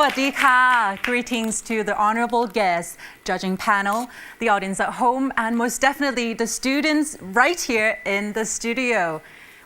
Sawadee ka! Greetings to the honorable guests, judging panel, the audience at home, and most definitely the students right here in the studio.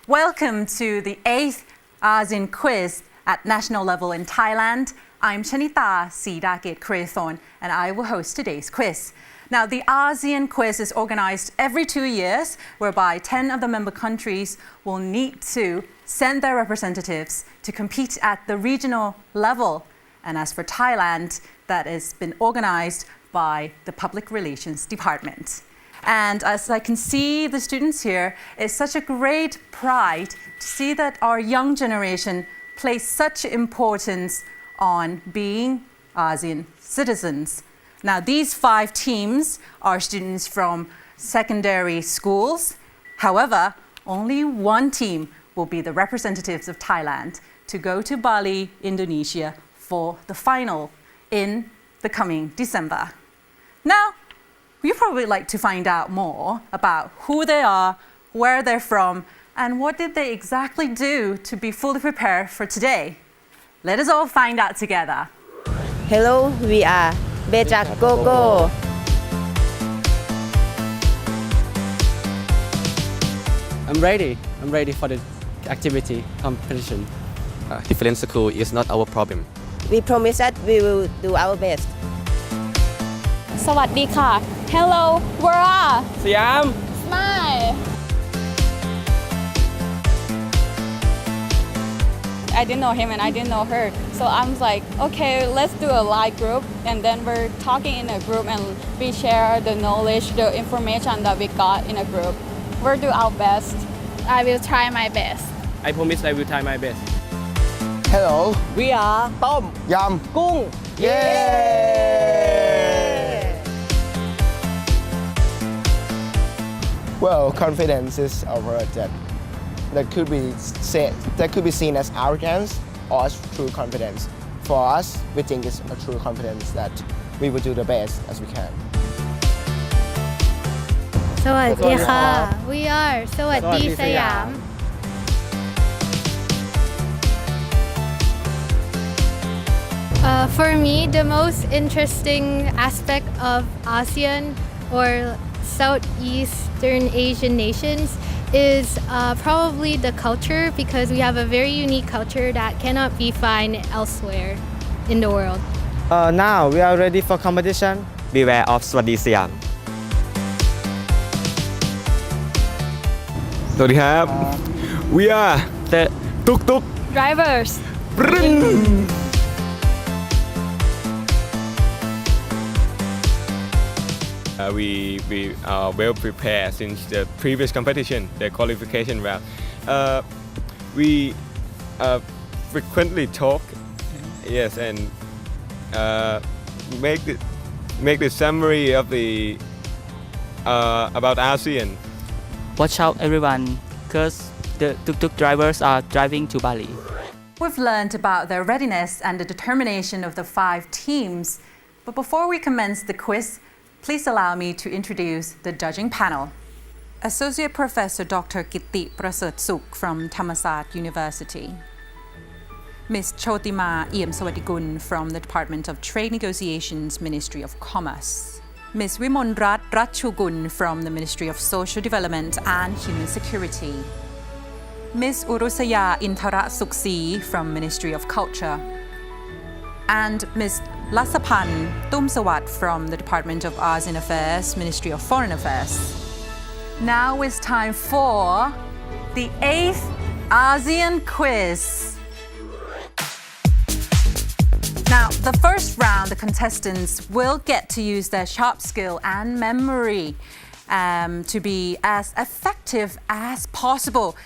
Welcome to the 8th ASEAN quiz at national level in Thailand. I'm Chanita Sidaket Krathon, and I will host today's quiz. Now, the ASEAN quiz is organized every 2 years, whereby 10 of the member countries will need to send their representatives to compete at the regional level. And as for Thailand, that has been organized by the Public Relations Department. And as I can see the students here, it's such a great pride to see that our young generation place such importance on being ASEAN citizens. Now, these 5 teams are students from secondary schools. However, only one team will be the representatives of Thailand to go to Bali, Indonesia for the final in the coming December. Now, you'd probably like to find out more about who they are, where they're from, and what did they exactly do to be fully prepared for today. Let us all find out together. Hello, we are Bejak Gogo. I'm ready for the activity competition. Different school is not our problem. We promise that we will do our best. สวัสดีค่ะ Hello, where are? สยาม Smile. I didn't know him and I didn't know her. So I'm like, okay, let's do a live group. And then we're talking in a group and we share the knowledge, the information that we got in a group. We'll do our best. I will try my best. I promise I will try my best. Hello, We are ต้ม Yum, กุ้ง Yay! Well, confidence is a word that could be seen as arrogance or as true confidence. For us, we think it's a true confidence that we will do the best as we can. สวัสดีค่ะ We are สวัสดีสยาม For me, the most interesting aspect of ASEAN or Southeastern Asian nations is probably the culture, because we have a very unique culture that cannot be found elsewhere in the world. Now we are ready for competition. Beware of สวัสดีสยาม สวัสดีครับ We are the ตุกตุก Drivers. We are well prepared since the previous competition, the qualification round. We frequently talk, yes, and make the summary of the about ASEAN. Watch out everyone, because the tuk-tuk drivers are driving to Bali. We've learned about their readiness and the determination of the 5 teams. But before we commence the quiz, please allow me to introduce the judging panel. Associate Professor Dr. Kitti Prasatsuk from Thammasat University. Ms. Chotima Iem Sawadigun from the Department of Trade Negotiations, Ministry of Commerce. Ms. Wimonrat Ratchugun from the Ministry of Social Development and Human Security. Ms. Urusaya Intara Suksi from Ministry of Culture. And Ms. Lasapan Tumsawat from the Department of ASEAN Affairs, Ministry of Foreign Affairs. Now it's time for the 8th ASEAN quiz. Now, the first round, the contestants will get to use their sharp skill and memory to be as effective as possible.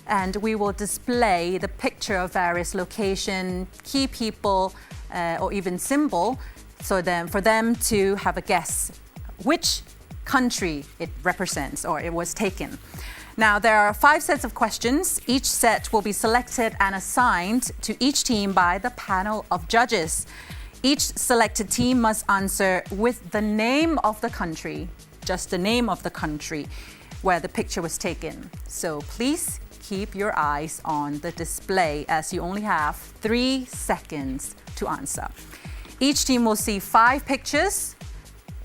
And we will display the picture of various locations, key people, or even symbol, so for them to have a guess which country it represents or it was taken. Now, there are 5 sets of questions. Each set will be selected and assigned to each team by the panel of judges. Each selected team must answer with the name of the country, just the name of the country where the picture was taken. So please keep your eyes on the display as you only have 3 seconds to answer. Each team will see 5 pictures.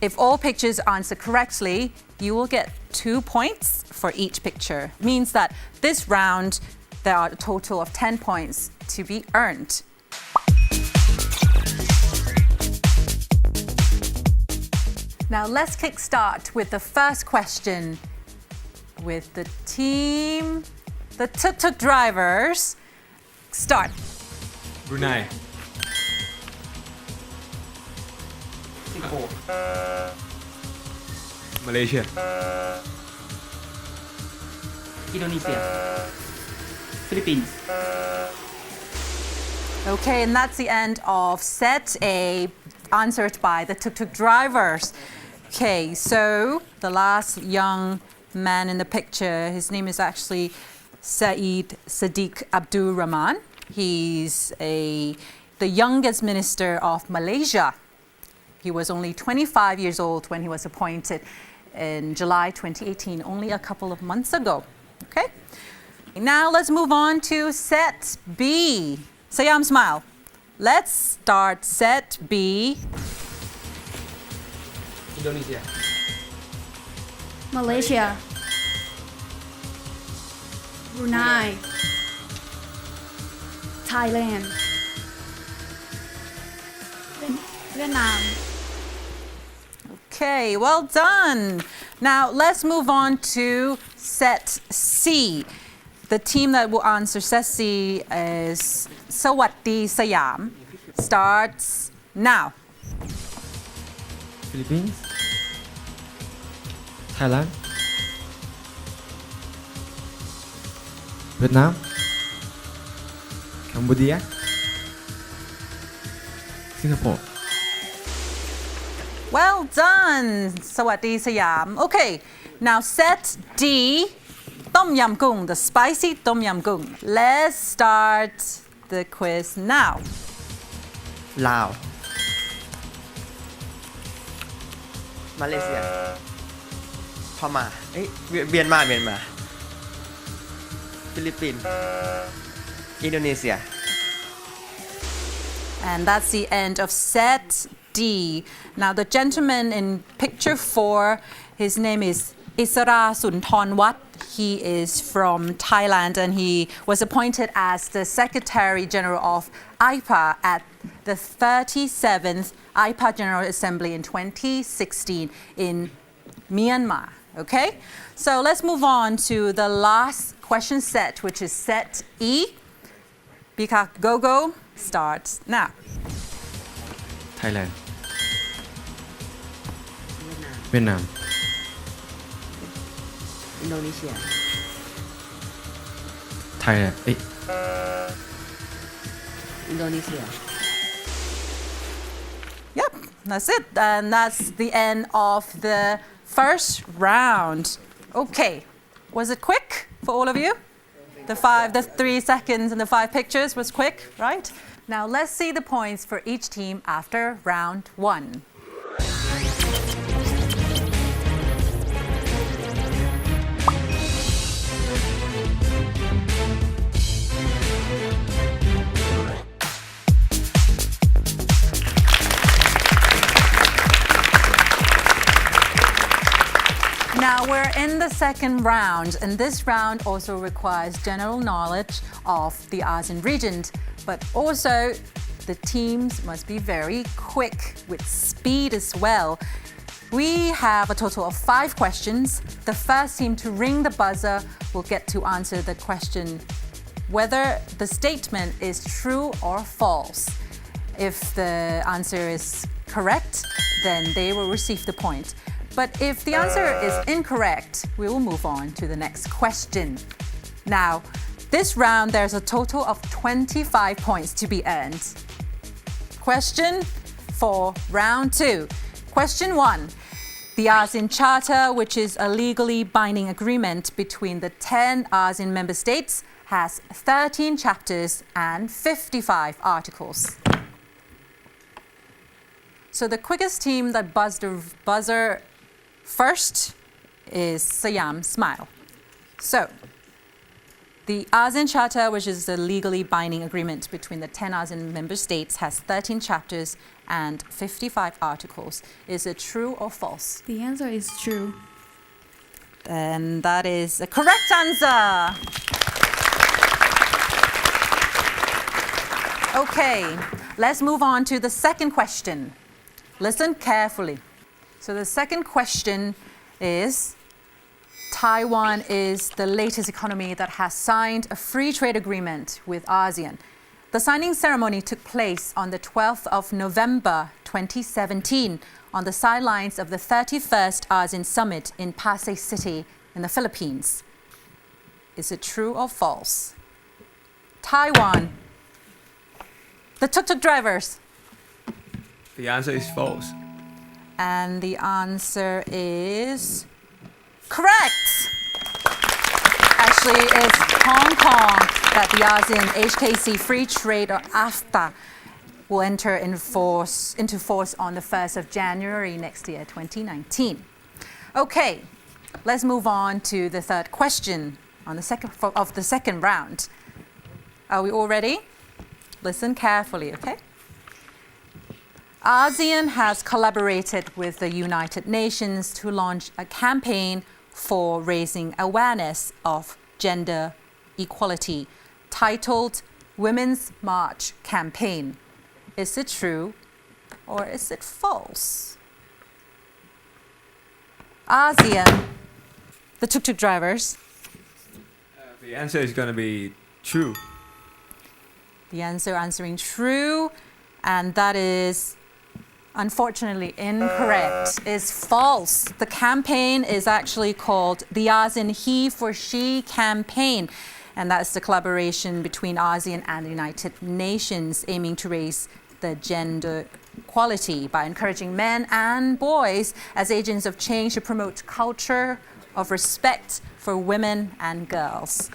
If all pictures answer correctly, you will get 2 points for each picture. It means that this round, there are a total of 10 points to be earned. Now let's kickstart with the first question with the team, the tuk-tuk drivers. Start. Brunei. Singapore. Malaysia. Indonesia. Philippines. Okay, and that's the end of set A, answered by the tuk-tuk drivers. Okay, so the last young man in the picture, his name is actually Saeed Sadiq Abdul Rahman. He's the youngest minister of Malaysia. He was only 25 years old when he was appointed in July 2018, only a couple of months ago. Okay? Now let's move on to set B. Siam, smile. Let's start set B. Indonesia. Malaysia, Brunei, Thailand, Vietnam. Okay, well done. Now let's move on to set C. The team that will answer set C is Sawatdi Siam. Starts now. Philippines. Thailand. Vietnam. Cambodia. Singapore. Well done, Sawatdi Siam. Okay, now set D, Tom Yam Goong, the spicy Tom Yam Goong. Let's start the quiz now. Laos, Malaysia, พม่าเมียนมาฟิลิปปินส์อินโดนีเซีย And that's the end of set D. Now the gentleman in picture 4, his name is Isara Sunthornwat. He is from Thailand and he was appointed as the Secretary General of IPA at the 37th IPA General Assembly in 2016 in Myanmar. Okay? So let's move on to the last question set, which is set E. Bika Gogo starts now. Thailand. Vietnam. Indonesia. Thailand. Indonesia. Yep, that's it. And that's the end of the first round. Okay, was it quick for all of you? The 3 seconds and the 5 pictures was quick, right? Now let's see the points for each team after round 1. Now we're in the second round, and this round also requires general knowledge of the ASEAN region, but also the teams must be very quick with speed as well. We have a total of 5 questions. The first team to ring the buzzer will get to answer the question whether the statement is true or false. If the answer is correct, then they will receive the point. But if the answer is incorrect, we will move on to the next question. Now, this round, there's a total of 25 points to be earned. Question for round 2. Question 1. The ASEAN Charter, which is a legally binding agreement between the 10 ASEAN member states, has 13 chapters and 55 articles. So the quickest team that buzzed the buzzer first is Siam Smile. So, The ASEAN Charter, which is the legally binding agreement between the 10 ASEAN member states, has 13 chapters and 55 articles. Is it true or false? The answer is true. Then that is a correct answer. Okay, let's move on to the second question. Listen carefully. So the second question is, Taiwan is the latest economy that has signed a free trade agreement with ASEAN. The signing ceremony took place on the 12th of November 2017 on the sidelines of the 31st ASEAN Summit in Pasay City in the Philippines. Is it true or false? Taiwan. The tuk-tuk drivers. The answer is false. And the answer is correct. Actually, it's Hong Kong that the ASEAN HKC Free Trade or AFTA will enter into force on the 1st of January next year, 2019. Okay, let's move on to the third question of the second round. Are we all ready? Listen carefully, okay? ASEAN has collaborated with the United Nations to launch a campaign for raising awareness of gender equality titled Women's March Campaign. Is it true or is it false? ASEAN, the tuk-tuk drivers. The answer is going to be true. The answering true, and that is unfortunately incorrect. Is false. The campaign is actually called the ASEAN He for She campaign, and that's the collaboration between ASEAN and the United Nations aiming to raise the gender equality by encouraging men and boys as agents of change to promote culture of respect for women and girls.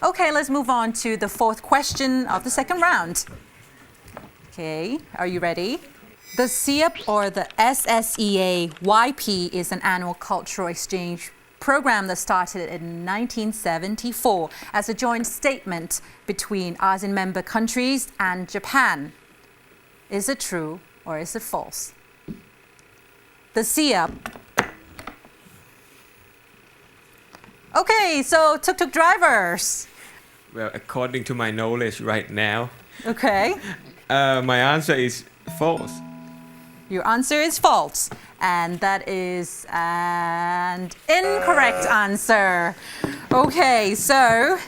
Okay, let's move on to the fourth question of the second round. Okay, are you ready? The SEAP or the SSEA-YP is an annual cultural exchange program that started in 1974 as a joint statement between ASEAN member countries and Japan. Is it true or is it false? The SEAP. Okay, so tuk-tuk drivers. Well, according to my knowledge right now, Okay. my answer is false. Your answer is false, and that is an incorrect answer. Okay, so,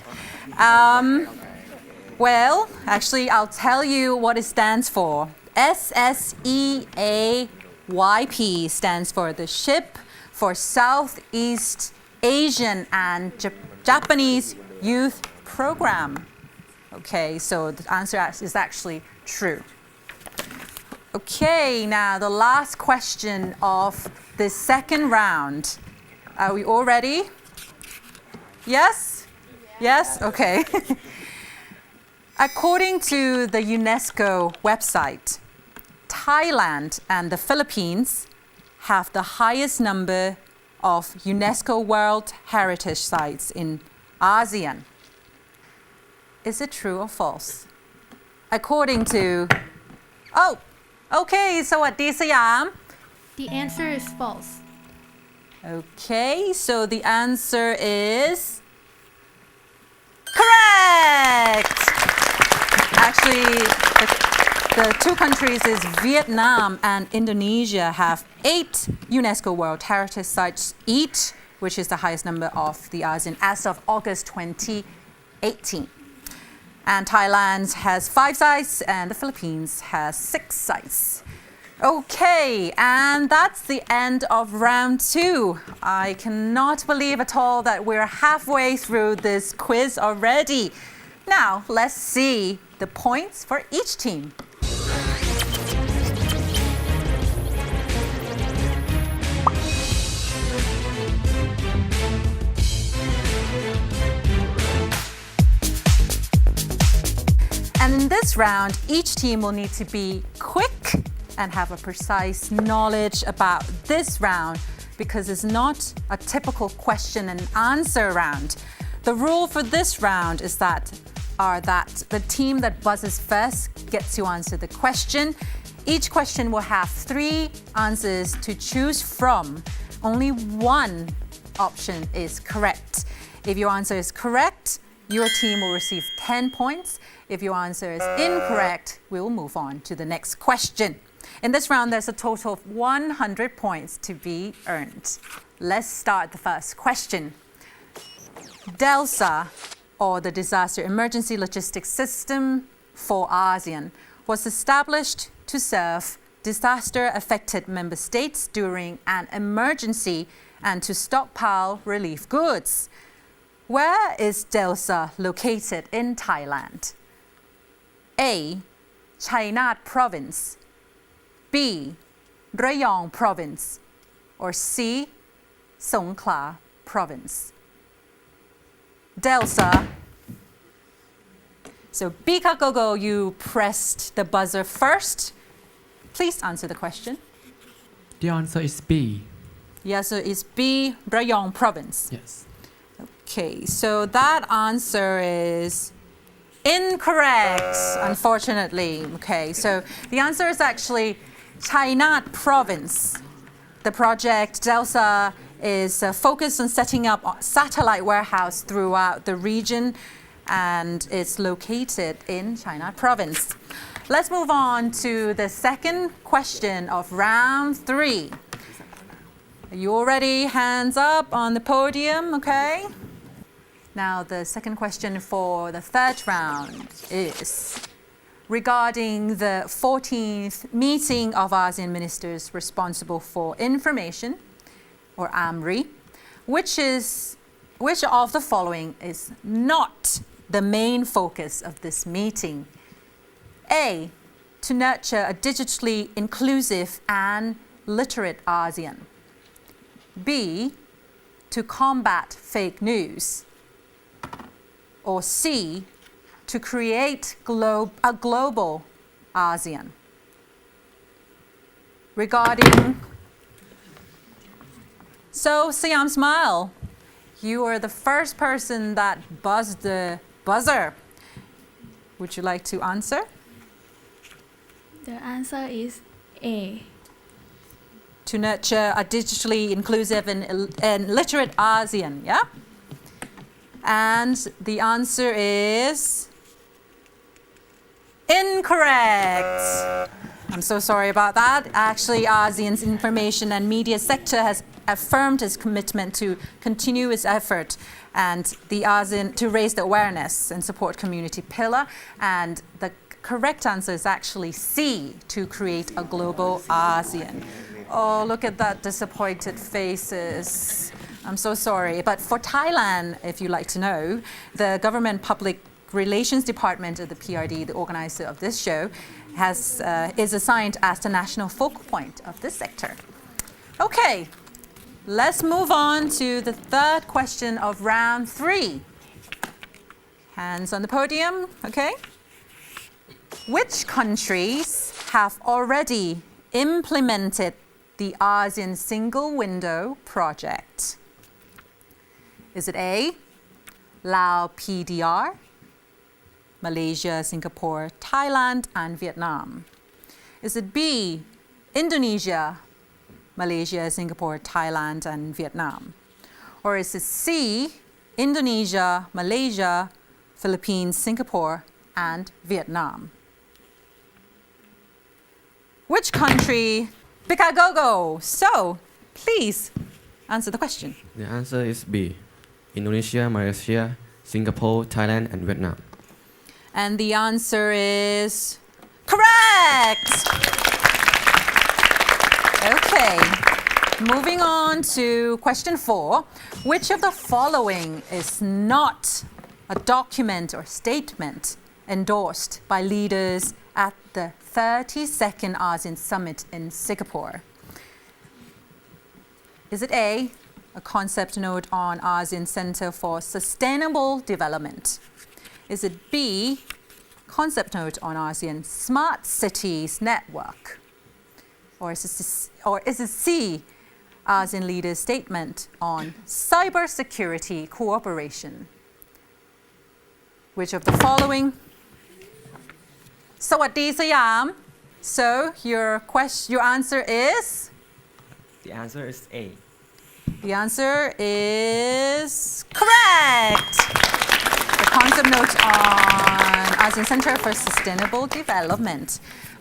well, actually, I'll tell you what it stands for. SSEAYP stands for the Ship for Southeast Asian and Japanese Youth Program. Okay, so the answer is actually true. Okay, now the last question of the second round. Are we all ready? Yes? Yes? Okay. According to the UNESCO website, Thailand and the Philippines have the highest number of UNESCO World Heritage Sites in ASEAN. Is it true or false? According to... Oh, okay, สวัสดีสยาม The answer is false. Okay, so the answer is correct. Actually, the two countries is Vietnam and Indonesia have 8 UNESCO World Heritage Sites each, which is the highest number of the ASEAN as of August 2018. And Thailand has 5 sites and the Philippines has 6 sites. Okay, and that's the end of round 2. I cannot believe at all that we're halfway through this quiz already. Now, let's see the points for each team. And in this round, each team will need to be quick and have a precise knowledge about this round because it's not a typical question and answer round. The rule for this round is that the team that buzzes first gets to answer the question. Each question will have 3 answers to choose from. Only one option is correct. If your answer is correct, your team will receive 10 points. If your answer is incorrect, we will move on to the next question. In this round, there's a total of 100 points to be earned. Let's start the first question. DELSA, or the Disaster Emergency Logistics System for ASEAN, was established to serve disaster-affected member states during an emergency and to stockpile relief goods. Where is DELSA located in Thailand? A. Chainat Province, B. Rayong Province, or C. Songkhla Province. DELSA. So Bika Gogo, you pressed the buzzer first. Please answer the question. The answer is B. Yeah, so it's B, Rayong Province. Yes. Okay, so that answer is incorrect, unfortunately. Okay, so the answer is actually Chainat Province. The project DELSA is focused on setting up a satellite warehouse throughout the region, and it's located in Chainat Province. Let's move on to the second question of round 3. Are you all ready? Hands up on the podium, okay? Now, the second question for the third round is regarding the 14th meeting of ASEAN ministers responsible for information, or AMRI, which of the following is not the main focus of this meeting? A. To nurture a digitally inclusive and literate ASEAN. B. To combat fake news. Or C. To create a global ASEAN. So, Siam Smile, you are the first person that buzzed the buzzer. Would you like to answer? The answer is A. To nurture a digitally inclusive and literate ASEAN, yeah? And the answer is incorrect. I'm so sorry about that. Actually, ASEAN's information and media sector has affirmed its commitment to continue its effort and the ASEAN to raise the awareness and support community pillar. And the correct answer is actually C, to create a global ASEAN. Oh, look at that disappointed faces. I'm so sorry. But for Thailand, if you'd like to know, the Government Public Relations Department of the PRD, the organizer of this show, is assigned as the national focal point of this sector. Okay, let's move on to the third question of round 3. Hands on the podium, okay? Which countries have already implemented the ASEAN Single Window project? Is it A, Laos PDR, Malaysia, Singapore, Thailand, and Vietnam? Is it B, Indonesia, Malaysia, Singapore, Thailand, and Vietnam? Or is it C, Indonesia, Malaysia, Philippines, Singapore, and Vietnam? Which country? Pikagogo. So, please answer the question. The answer is B. Indonesia, Malaysia, Singapore, Thailand, and Vietnam. And the answer is correct. Okay. Moving on to question 4. Which of the following is not a document or statement endorsed by leaders at the 32nd ASEAN Summit in Singapore? Is it A, a concept note on ASEAN Center for Sustainable Development? Is it B, concept note on ASEAN Smart Cities Network? Or is it C, ASEAN leaders' statement on cybersecurity cooperation? Which of the following? สวัสดีสยาม So your answer is? The answer is A. The answer is correct. The concept note on ASEAN Center for Sustainable Development.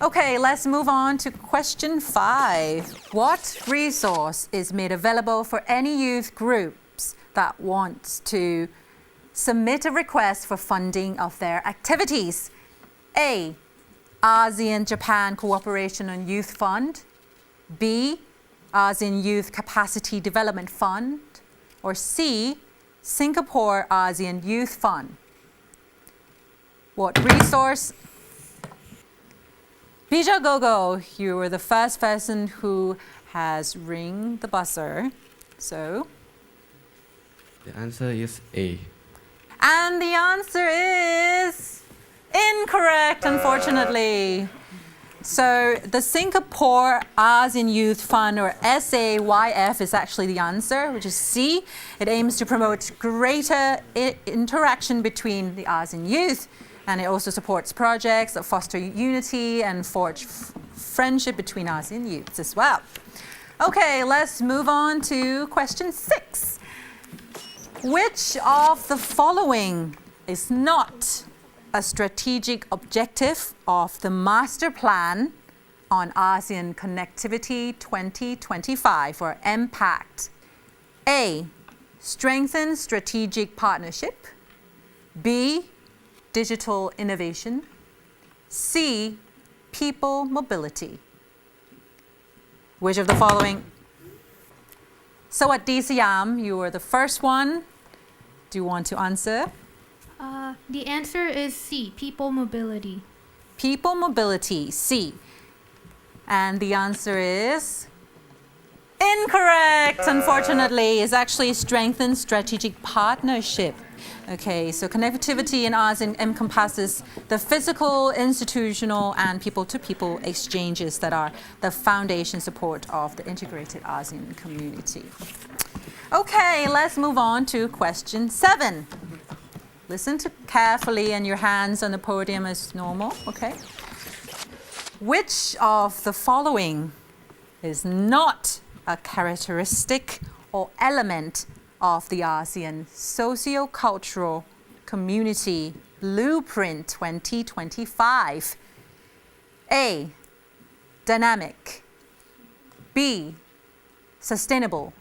Okay, let's move on to question 5. What resource is made available for any youth groups that wants to submit a request for funding of their activities? A. ASEAN-Japan Cooperation on Youth Fund. B. ASEAN Youth Capacity Development Fund. Or C. Singapore ASEAN Youth Fund. What resource? Bija Gogo, you were the first person who has ring the buzzer. So, The answer is A. and the answer is incorrect, unfortunately. So the Singapore ASEAN Youth Fund, or SAYF, is actually the answer, which is C. It aims to promote greater interaction between the ASEAN youth, and it also supports projects that foster unity and forge friendship between ASEAN youths as well. Okay, let's move on to question 6. Which of the following is not a strategic objective of the Master Plan on ASEAN Connectivity 2025, or MPACT? A. Strengthen strategic partnership. B. Digital innovation. C. People mobility. Which of the following? Sawadee Siam, you were the first one. Do you want to answer? The answer is C, people mobility. People mobility, C. And the answer is incorrect, unfortunately. It's actually strengthen strategic partnership. Okay, so connectivity in ASEAN encompasses the physical, institutional, and people-to-people exchanges that are the foundation support of the integrated ASEAN community. Okay, let's move on to question 7. Listen carefully, and your hands on the podium as normal, okay? Which of the following is not a characteristic or element of the ASEAN Socio-Cultural Community Blueprint 2025? A. Dynamic. B. Sustainable.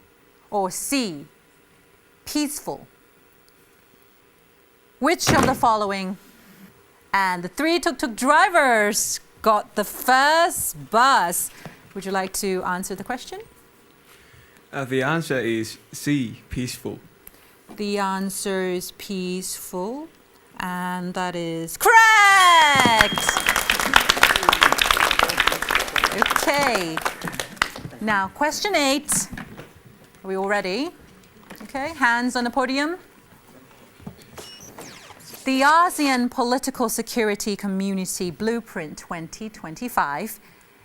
Or C. Peaceful. Which of the following? And the 3 tuk-tuk drivers got the first bus. Would you like to answer the question? The answer is C, peaceful. The answer is peaceful, and that is correct. Okay. Now, question 8. Are we all ready? Okay, hands on the podium. The ASEAN Political Security Community Blueprint 2025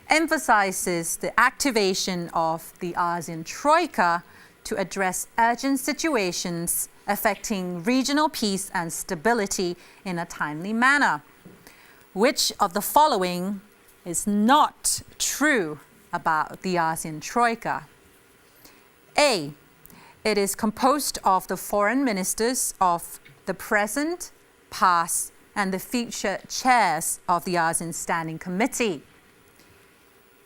emphasizes the activation of the ASEAN Troika to address urgent situations affecting regional peace and stability in a timely manner. Which of the following is not true about the ASEAN Troika? A. It is composed of the foreign ministers of the present, past, and the future chairs of the ASEAN Standing Committee.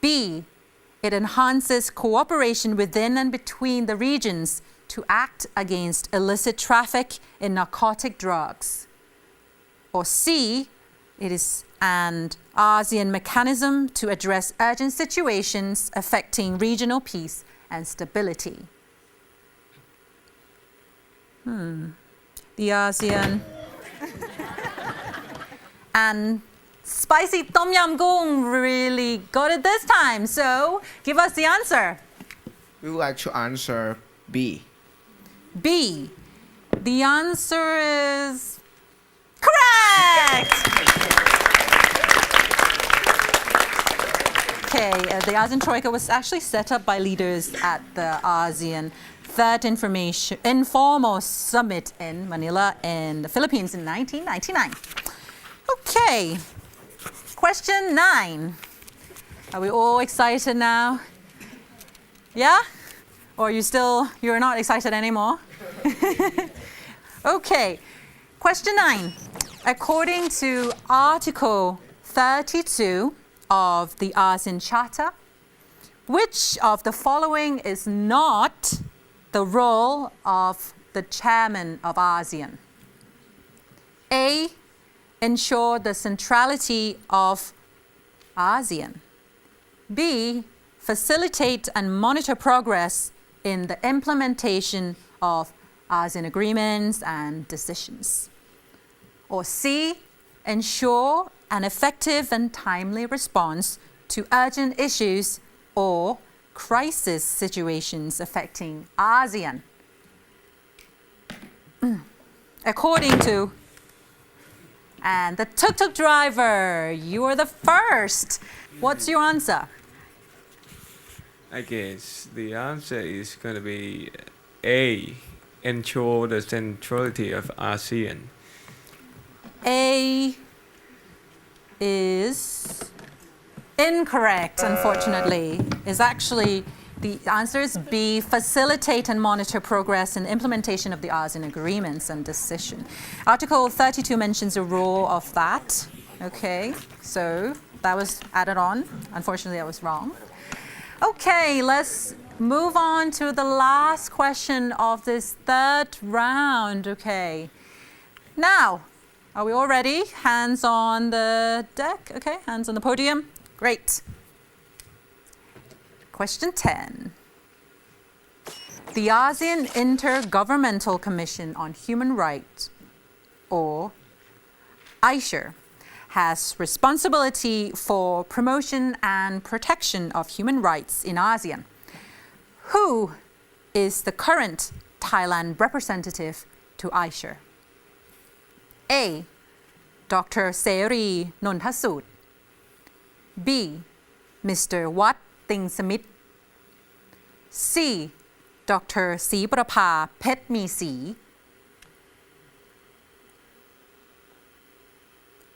B. It enhances cooperation within and between the regions to act against illicit traffic in narcotic drugs. Or C. It is an ASEAN mechanism to address urgent situations affecting regional peace and stability. The ASEAN and spicy tom yum goong really got it this time. So give us the answer. We would like to answer B. B. The answer is correct. Okay, the ASEAN Troika was actually set up by leaders at the ASEAN Third Informal Summit in Manila in the Philippines in 1999. Okay, question 9. Are we all excited now? Yeah? Or you're not excited anymore? Okay, question 9. According to Article 32 of the ASEAN Charter, which of the following is not the role of the chairman of ASEAN? A. Ensure the centrality of ASEAN. B. Facilitate and monitor progress in the implementation of ASEAN agreements and decisions. Or C. Ensure an effective and timely response to urgent issues or crisis situations affecting ASEAN. According to, and the tuk-tuk driver, you are the first. What's your answer? I guess the answer is going to be A. Ensure the centrality of ASEAN. A is incorrect, unfortunately. The answer is B, facilitate and monitor progress in implementation of the ASEAN agreements and decision. Article 32 mentions a role of that. Okay, so that was added on. Unfortunately, I was wrong. Okay, let's move on to the last question of this third round. Okay, now, are we all ready? Hands on the deck. Okay, hands on the podium. Great. Question 10. The ASEAN Intergovernmental Commission on Human Rights, or AICHR, has responsibility for promotion and protection of human rights in ASEAN. Who is the current Thailand representative to AICHR? A. Dr. Seri Nonthasut. B. Mr. Wat Ting Smith. C. Dr. Sri Prapha Phet Mi Si.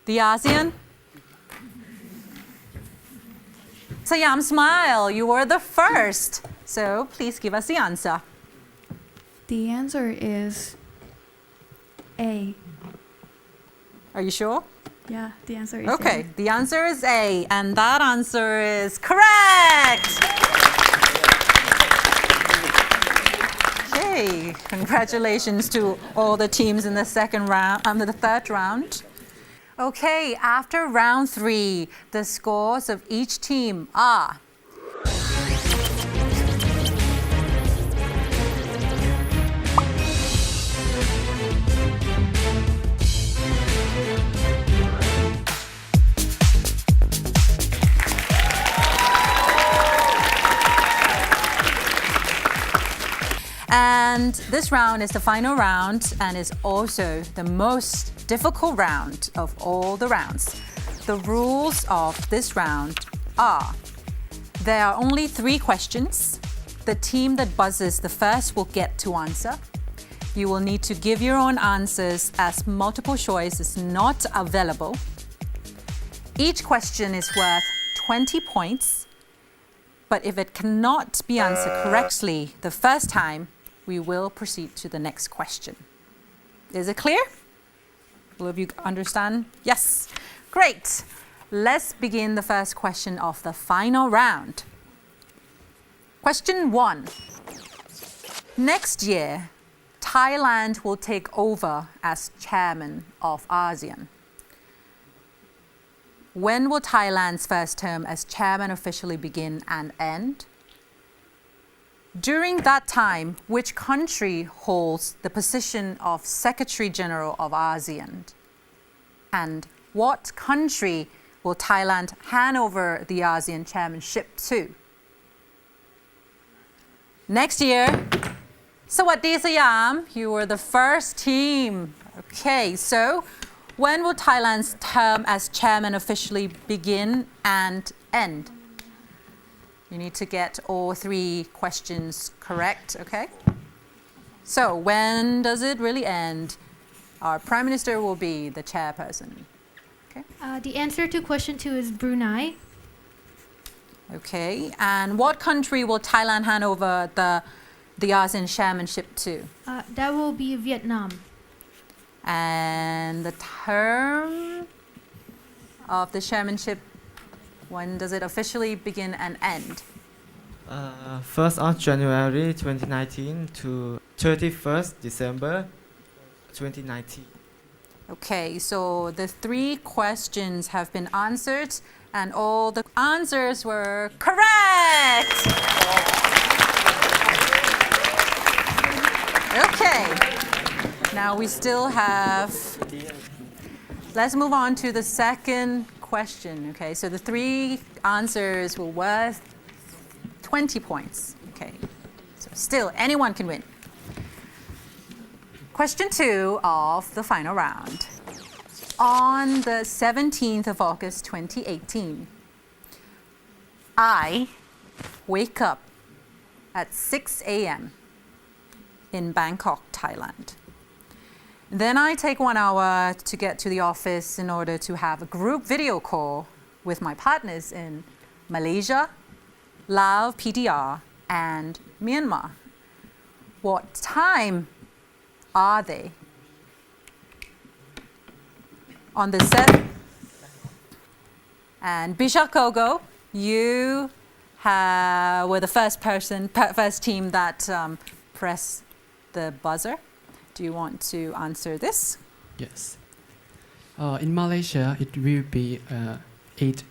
The ASEAN? Siam Smile, you were the first. So please give us the answer. The answer is A. Are you sure? Yeah, the answer is Okay, A. the answer is A, and that answer is correct. Okay, congratulations to all the teams in the third round. Okay, after round 3, the scores of each team are and this round is the final round and is also the most difficult round of all the rounds. The rules of this round are: there are only 3 questions. The team that buzzes the first will get to answer. You will need to give your own answers as multiple choice is not available. Each question is worth 20 points, but if it cannot be answered correctly the first time, we will proceed to the next question. Is it clear? Will of you understand? Yes. Great. Let's begin the first question of the final round. Question 1. Next year, Thailand will take over as chairman of ASEAN. When will Thailand's first term as chairman officially begin and end? During that time, which country holds the position of Secretary General of ASEAN? And what country will Thailand hand over the ASEAN chairmanship to? Next year, Sawadee Siam, you were the first team. Okay, so when will Thailand's term as chairman officially begin and end? You need to get all 3 questions correct, okay? So, when does it really end? Our Prime Minister will be the chairperson. Okay? The answer to question 2 is Brunei. Okay, and what country will Thailand hand over the ASEAN chairmanship to? That will be Vietnam. And the term of the chairmanship, when does it officially begin and end? 1st of January 2019 to 31st December 2019. Okay, so the 3 questions have been answered and all the answers were correct! Okay, now we still have, let's move on to the second question, okay? So the 3 answers were worth 20 points, okay? So still, anyone can win. Question 2 of the final round. On the 17th of August 2018, I wake up at 6 a.m. in Bangkok, Thailand. Then I take 1 hour to get to the office in order to have a group video call with my partners in Malaysia, Laos, PDR, and Myanmar. What time are they? On the 7th. And Bishak Kogo, you were the first team that pressed the buzzer. Do you want to answer this? Yes. In Malaysia, it will be 8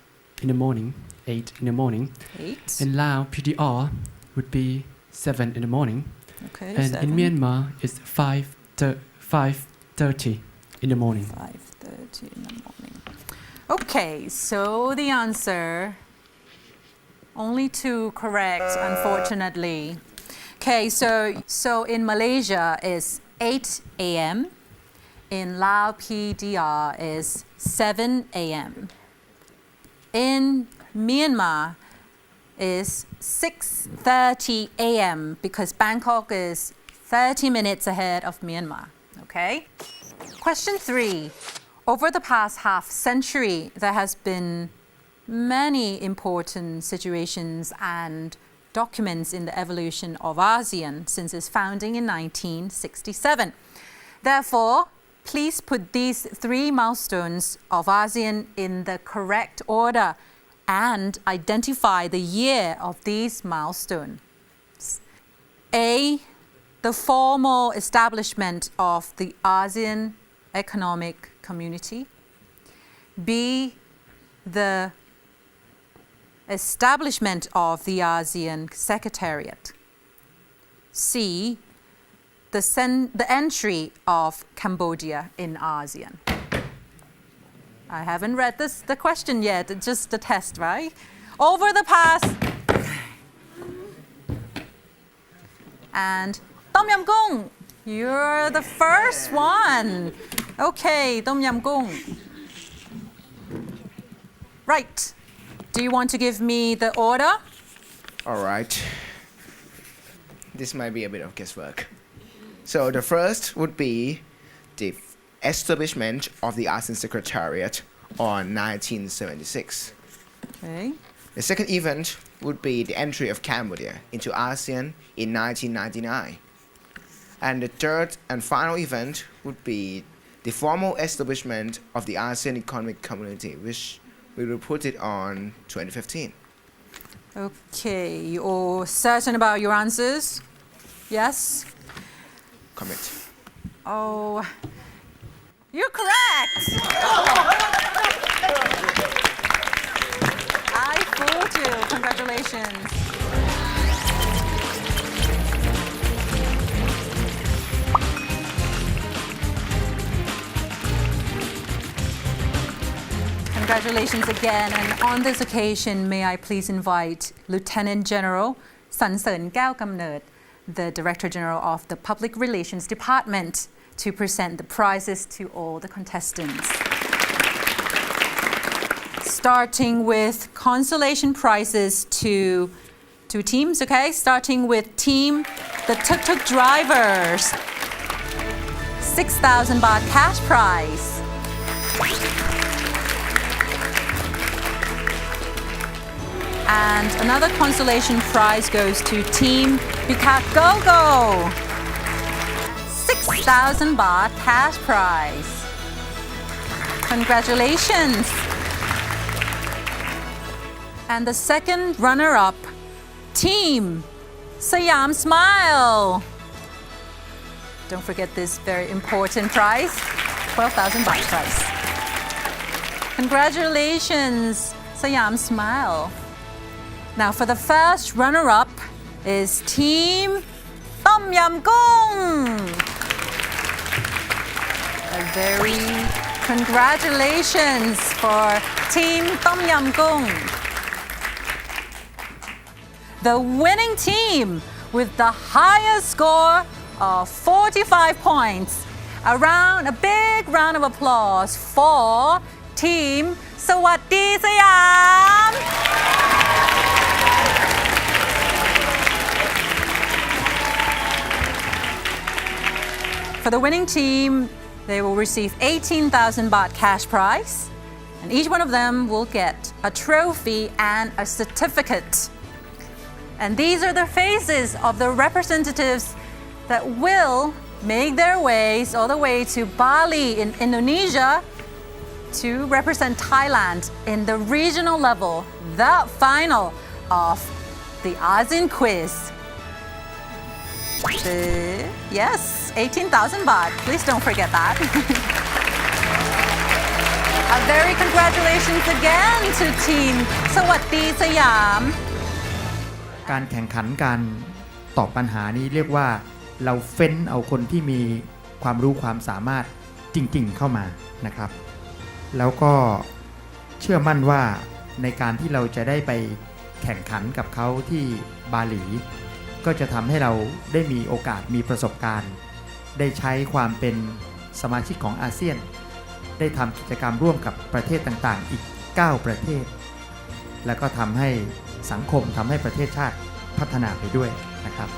in the morning. 8 in the morning. 8. In Laos, PDR would be 7 in the morning. Okay. And 7. in Myanmar, it's 5:30 in the morning. 5:30 in the morning. Okay, so the answer, only 2 correct, unfortunately. Okay, so in Malaysia is 8 a.m. In Laos PDR is 7 a.m. In Myanmar is 6:30 a.m. because Bangkok is 30 minutes ahead of Myanmar. Okay? Question 3. Over the past half century, there has been many important situations and documents in the evolution of ASEAN since its founding in 1967. Therefore, please put these 3 milestones of ASEAN in the correct order and identify the year of these milestones. A, the formal establishment of the ASEAN Economic Community. B, the establishment of the ASEAN Secretariat. C, the entry of Cambodia in ASEAN. I haven't read the question yet, it's just the test, right? Over the past... And Tom Yam Goong, you're the first one. Okay, Tom Yam Goong. Right. Do you want to give me the order? All right. This might be a bit of guesswork. So the first would be the establishment of the ASEAN Secretariat on 1976. Okay. The second event would be the entry of Cambodia into ASEAN in 1999. And the third and final event would be the formal establishment of the ASEAN Economic Community, which we will put it on 2015. Okay, you all certain about your answers? Yes? Commit. Oh, you're correct! I fooled you. Congratulations. Congratulations again, and on this occasion, may I please invite Lieutenant General Sansearn Kao Kamnert, the Director General of the Public Relations Department, to present the prizes to all the contestants. Starting with consolation prizes to 2 teams, okay? Starting with team the tuk-tuk drivers. 6,000 baht cash prize. And another consolation prize goes to Team Bikat Gogo. 6,000 baht cash prize. Congratulations. And the second runner-up, Team Siam Smile. Don't forget this very important prize, 12,000 baht prize. Congratulations, Siam Smile. Now for the first runner-up is Team Tom Yam Goong. A very congratulations for Team Tom Yam Goong. The winning team with the highest score of 45 points. A big round of applause for Team Sawatdee Siam. For the winning team, they will receive 18,000 baht cash prize, and each one of them will get a trophy and a certificate. And these are the faces of the representatives that will make their ways all the way to Bali in Indonesia to represent Thailand in the regional level, the final of the ASEAN quiz. Yes, 18,000 baht. Please don't forget that. A very congratulations again to Team Sawatdee Siam. การแข่งขันการตอบปัญหานี้เรียกว่าเราเฟ้นเอาคนที่มีความรู้ความสามารถจริงๆเข้ามานะครับแล้วก็เชื่อมั่นว่าในการที่เราจะได้ไปแข่งขันกับเขาที่บาหลีก็จะทำให้เราได้มีโอกาสมีประสบการณ์ได้ใช้ความเป็นสมาชิกของอาเซียนได้ทำกิจกรรมร่วมกับประเทศต่างๆอีก9ประเทศแล้วก็ทำให้สังคมทำให้ประเทศชาติพัฒนาไปด้วยนะครับ